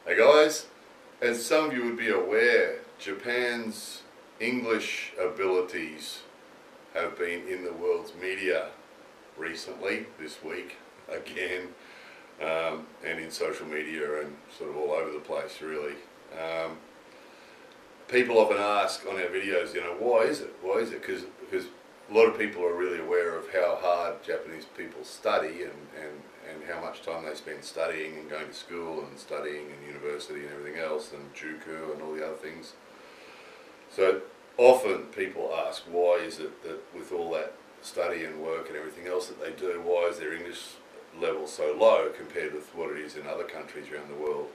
Hey guys, as some of you would be aware, Japan's English abilities have been in the world's media recently, this week, again, and in social media and sort of all over the place really. People often ask on our videos, why is it? Why is it? Because a lot of people are really aware of how hard Japanese people study and how much time they spend studying and going to school and studying and university and everything else and juku and all the other things. So often people ask, why is it that with all that study and work and everything else that they do, why is their English level so low compared with what it is in other countries around the world?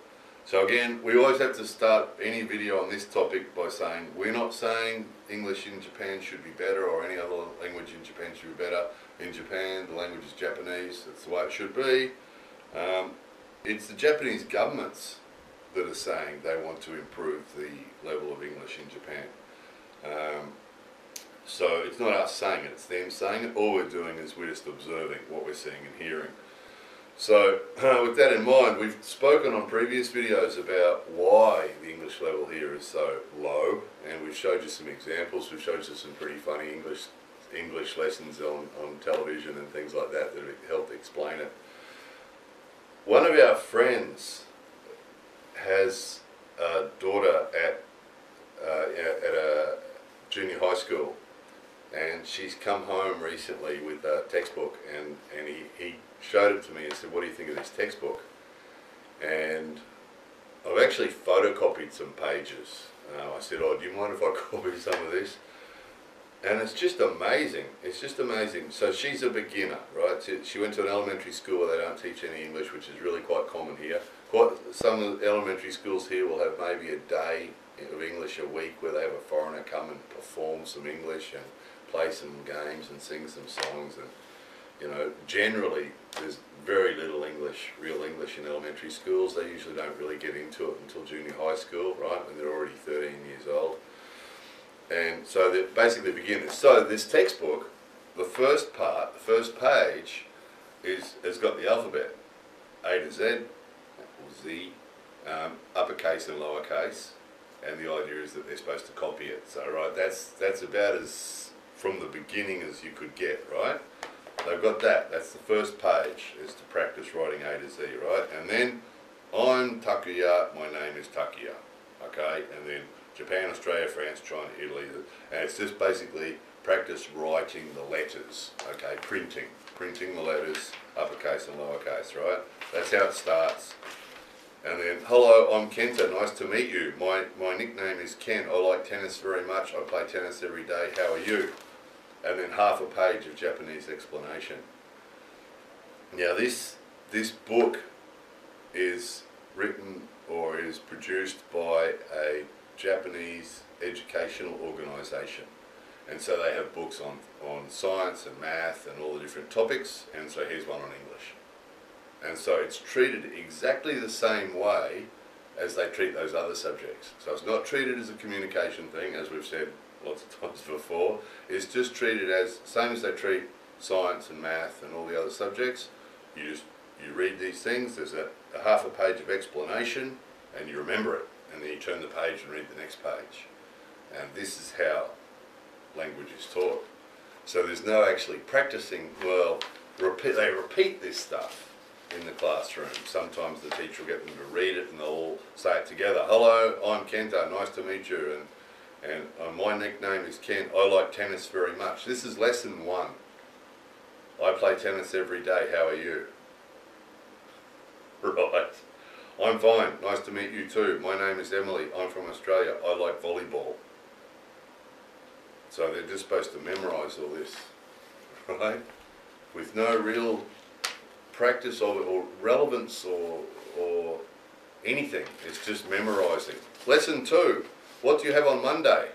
So again, we always have to start any video on this topic by saying we're not saying English in Japan should be better or any other language in Japan should be better. In Japan, the language is Japanese, that's the way it should be. It's the Japanese governments that are saying they want to improve the level of English in Japan. So it's not us saying it, it's them saying it. All we're doing is we're just observing what we're seeing and hearing. So with that in mind, we've spoken on previous videos about why the English level here is so low, and we've showed you some examples. We've showed you some pretty funny English lessons on television and things like that that helped explain it. One of our friends has a daughter at a junior high school, and she's come home recently with a textbook, and he showed it to me and said, what do you think of this textbook? And I've actually photocopied some pages. I said, oh, do you mind if I copy some of this? And it's just amazing. It's just amazing. So she's a beginner, right? She went to an elementary school where they don't teach any English, which is really quite common here. Some of the elementary schools here will have maybe a day of English a week where they have a foreigner come and perform some English and play some games and sing some songs. And generally there's very little real English in elementary schools. They usually don't really get into it until junior high school, right, when they're already 13 years old. And so they're basically beginners. So this textbook, the first page, has got the alphabet, A to Z, or Z, uppercase and lowercase, and the idea is that they're supposed to copy it. So right, that's about as from the beginning as you could get, right? They've got that. That's the first page, is to practice writing A to Z, right? And then, I'm Takuya, my name is Takuya, okay? And then Japan, Australia, France, China, Italy, and it's just basically practice writing the letters, okay? Printing the letters, uppercase and lowercase, right? That's how it starts. And then, hello, I'm Kenta, nice to meet you. My nickname is Ken, I like tennis very much, I play tennis every day, how are you? And then half a page of Japanese explanation. Now this book is written or is produced by a Japanese educational organisation, and so they have books on science and math and all the different topics, and so here's one on English. And so it's treated exactly the same way as they treat those other subjects. So it's not treated as a communication thing, as we've said lots of times before. It's just treated as same as they treat science and math and all the other subjects. You read these things, there's a half a page of explanation, and you remember it, and then you turn the page and read the next page. And this is how language is taught. So there's no actually practicing. Well, they repeat this stuff in the classroom. Sometimes the teacher will get them to read it and they'll all say it together. Hello, I'm Kenta, nice to meet you. And my nickname is Ken, I like tennis very much. This is lesson 1. I play tennis every day, how are you? Right. I'm fine, nice to meet you too. My name is Emily, I'm from Australia, I like volleyball. So they're just supposed to memorise all this, right? With no real practice of it or relevance or anything. It's just memorising. Lesson 2. What do you have on Monday?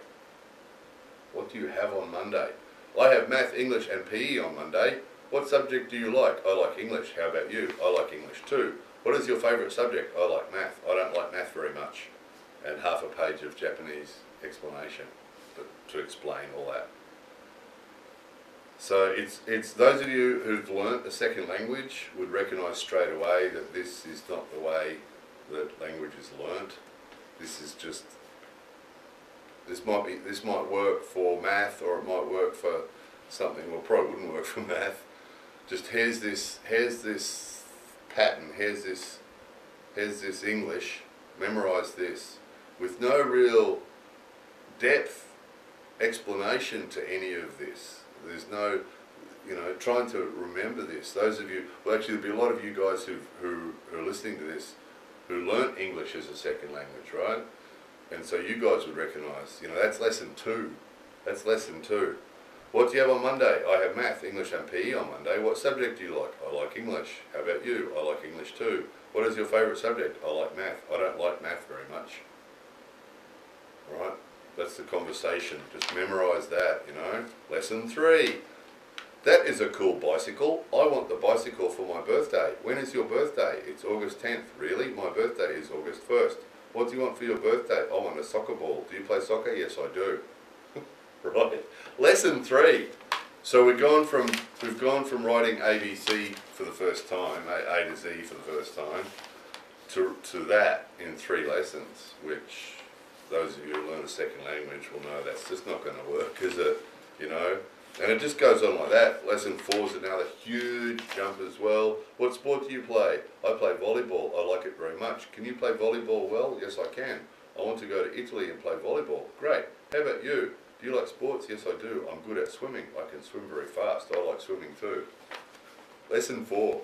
What do you have on Monday? I have math, English and PE on Monday. What subject do you like? I like English. How about you? I like English too. What is your favourite subject? I like math. I don't like math very much. And half a page of Japanese explanation to explain all that. So it's those of you who've learnt a second language would recognise straight away that this is not the way that language is learnt. This is just, this might work for math, or it might work for something, well, probably wouldn't work for math. Just here's this pattern, here's this English, memorise this, with no real depth explanation to any of this. There's no, trying to remember this. Those of you, well, actually there'll be a lot of you guys who are listening to this who learnt English as a second language, right? And so you guys would recognise, that's lesson 2. That's lesson 2. What do you have on Monday? I have math, English and PE on Monday. What subject do you like? I like English. How about you? I like English too. What is your favourite subject? I like math. I don't like math very much. Right? That's the conversation. Just memorise that, Lesson 3. That is a cool bicycle. I want the bicycle for my birthday. When is your birthday? It's August 10th. Really? My birthday is August 1st. What do you want for your birthday? I want a soccer ball. Do you play soccer? Yes, I do. Right. Lesson 3. So we've gone from writing ABC for the first time, A to Z for the first time, to that in 3 lessons, which those of you who learn a second language will know that's just not going to work, is it? And it just goes on like that. Lesson 4 is another huge jump as well. What sport do you play? I play volleyball. I like it very much. Can you play volleyball well? Yes, I can. I want to go to Italy and play volleyball. Great. How about you? Do you like sports? Yes, I do. I'm good at swimming. I can swim very fast. I like swimming too. Lesson 4.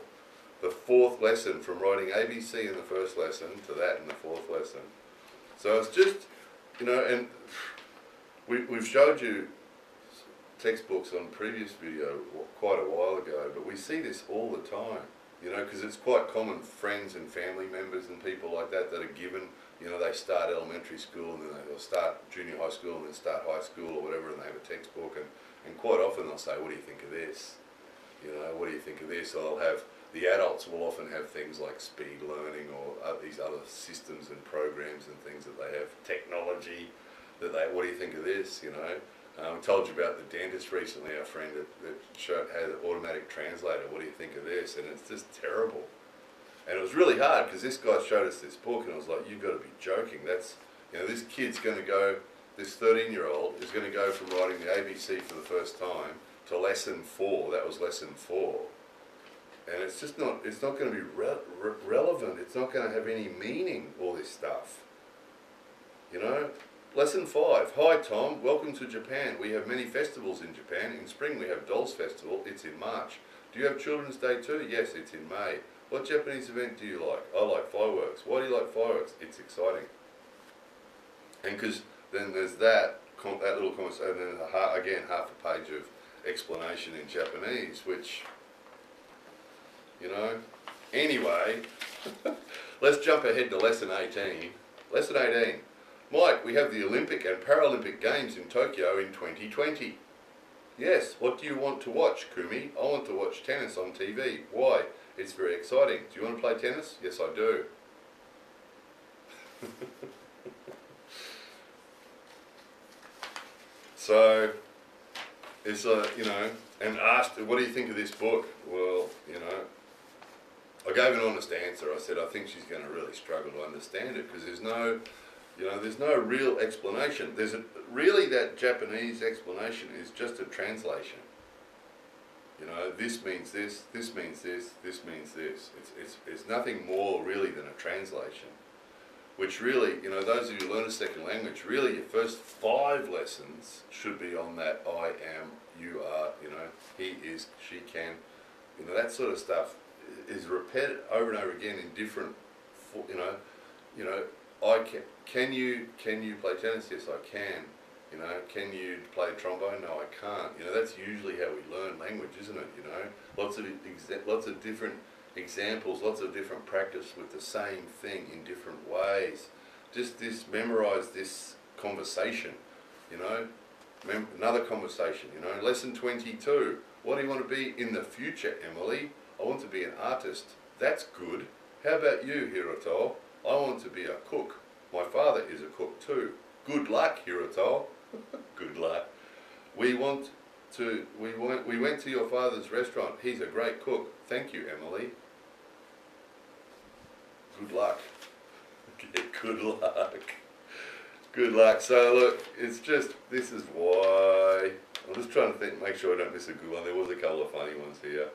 The 4th lesson, from writing ABC in the first lesson to that in the 4th lesson. So it's just, and we've showed you textbooks on previous video quite a while ago, but we see this all the time, because it's quite common. Friends and family members and people like that are given, they start elementary school and then they'll start junior high school and then start high school or whatever, and they have a textbook, and quite often they'll say, what do you think of this? What do you think of this? Or they'll have, the adults will often have things like speed learning or these other systems and programs and things that they have, technology, what do you think of this, I told you about the dentist recently, our friend that had an automatic translator. What do you think of this? And it's just terrible. And it was really hard because this guy showed us this book and I was like, you've got to be joking. That's, this kid's going to go, this 13-year-old is going to go from writing the ABC for the first time to lesson 4. That was lesson 4. And it's just not, it's not going to be relevant. It's not going to have any meaning, all this stuff. Lesson 5. Hi Tom, welcome to Japan. We have many festivals in Japan. In spring we have Dolls Festival. It's in March. Do you have Children's Day too? Yes, it's in May. What Japanese event do you like? I like fireworks. Why do you like fireworks? It's exciting. And because then there's that little conversation, and then again half a page of explanation in Japanese, which, Anyway, let's jump ahead to lesson 18. Lesson 18. Mike, we have the Olympic and Paralympic Games in Tokyo in 2020. Yes, what do you want to watch, Kumi? I want to watch tennis on TV. Why? It's very exciting. Do you want to play tennis? Yes, I do. So, it's and asked, what do you think of this book? Well, I gave an honest answer. I said, I think she's going to really struggle to understand it because there's no real explanation. Really that Japanese explanation is just a translation. This means this means this, this means this. It's nothing more really than a translation. Which really, those of you who learn a second language, really your first 5 lessons should be on that I am, you are, he is, she can, that sort of stuff is repeated over and over again in different, can you play tennis? Yes, I can. Can you play trombone? No, I can't. That's usually how we learn language, isn't it? Lots of different examples, lots of different practice with the same thing in different ways. Just memorize this conversation. Another conversation. Lesson 22. What do you want to be in the future, Emily? I want to be an artist. That's good. How about you, Hiroto? I want to be a cook. My father is a cook too. Good luck, Hiroto. Good luck. We went to your father's restaurant. He's a great cook. Thank you, Emily. Good luck. Good luck. Good luck. So look, it's just, this is why, I'm just trying to think, make sure I don't miss a good one. There was a couple of funny ones here.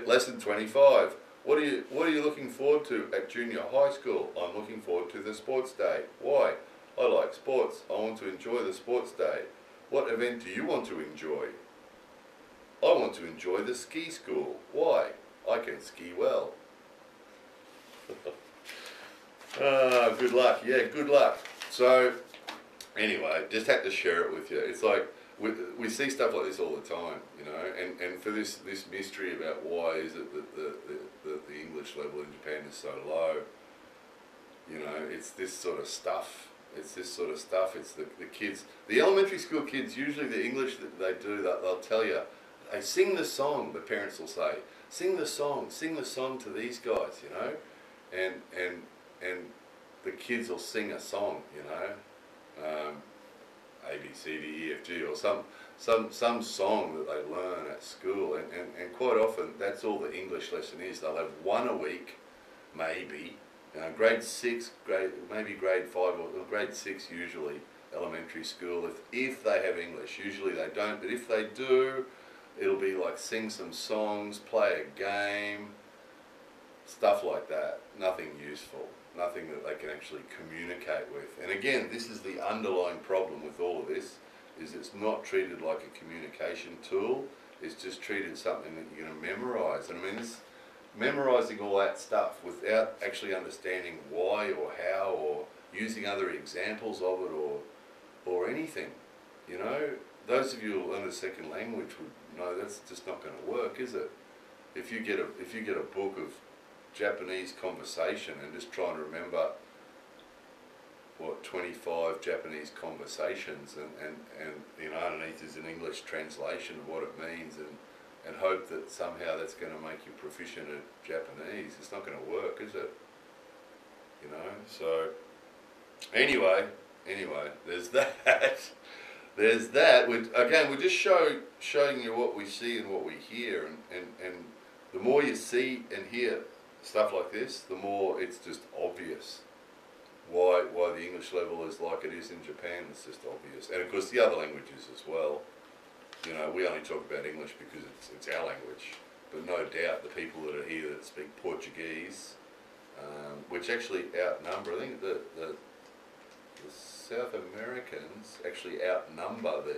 Lesson 25. What are you looking forward to at junior high school? I'm looking forward to the sports day. Why? I like sports. I want to enjoy the sports day. What event do you want to enjoy? I want to enjoy the ski school. Why? I can ski well. Good luck. Yeah, good luck. So, anyway, just had to share it with you. It's like, we see stuff like this all the time, you know, and for this mystery about why is it that the English level in Japan is so low, you know, it's this sort of stuff. It's this sort of stuff. It's the kids, the elementary school kids, usually the English that they do, they'll tell you, they sing the song, the parents will say, sing the song to these guys, you know, and the kids will sing a song, you know, A, B, C, D, E, F, G, or some song that they learn at school, and quite often that's all the English lesson is. They'll have one a week, maybe, grade 6, maybe grade 5 or grade 6 usually, elementary school, if they have English. Usually they don't, but if they do, it'll be like sing some songs, play a game, stuff like that. Nothing useful, nothing that they can actually communicate with. And again, this is the underlying problem with all of this, is it's not treated like a communication tool, it's just treated something that you're going to memorize. And I mean, this, memorizing all that stuff without actually understanding why or how or using other examples of it or anything, you know, those of you who learn a second language would know that's just not going to work, is it? If you get a book of Japanese conversation and just try and remember what 25 Japanese conversations and you know, underneath is an English translation of what it means and hope that somehow that's going to make you proficient at Japanese, it's not going to work, is it? You know, so anyway, there's that. There's that. Again, we're just showing you what we see and what we hear, and the more you see and hear stuff like this, the more it's just obvious why the English level is like it is in Japan. It's just obvious, and of course the other languages as well. You know, we only talk about English because it's our language, but no doubt the people that are here that speak Portuguese, which actually outnumber, I think the South Americans actually outnumber the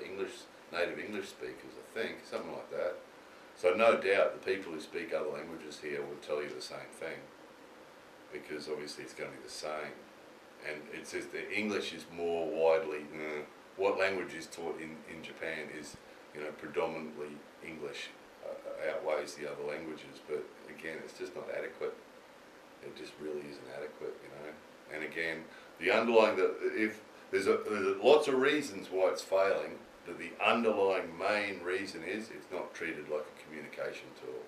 native English speakers, I think, something like that. So no doubt the people who speak other languages here would tell you the same thing, because obviously it's going to be the same. And it says that English is more widely, what language is taught in Japan is, you know, predominantly English outweighs the other languages, but again, it's just not adequate. It just really isn't adequate, you know. And again, the underlying, if there's lots of reasons why it's failing, but the underlying main reason is it's not treated like a communication tool.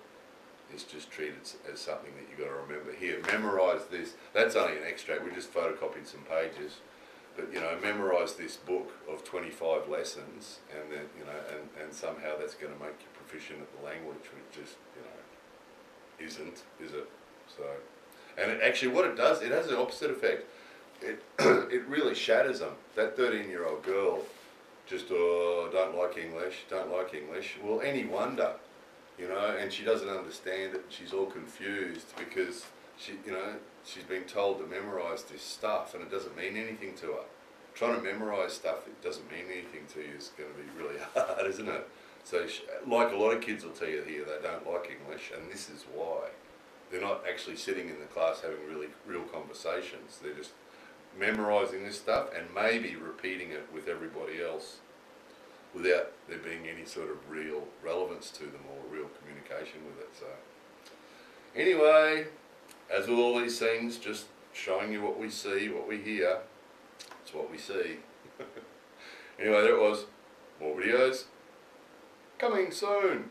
It's just treated as something that you've got to remember. Here, memorize this. That's only an extract. We just photocopied some pages. But, you know, memorize this book of 25 lessons, and then, you know, and somehow that's going to make you proficient at the language, which just, you know, isn't, is it? So, and it actually, what it does, it has an opposite effect. It really shatters them. That 13-year-old girl just, don't like English. Well, any wonder, you know, and she doesn't understand it. She's all confused because she's been told to memorize this stuff and it doesn't mean anything to her. Trying to memorize stuff that doesn't mean anything to you is going to be really hard, isn't it? So, like a lot of kids will tell you here, they don't like English, and this is why. They're not actually sitting in the class having real conversations. They're just memorizing this stuff and maybe repeating it with everybody else without there being any sort of real relevance to them or real communication with it. So anyway, as with all these things, just showing you what we see, what we hear. It's what we see. Anyway, there it was. More videos coming soon.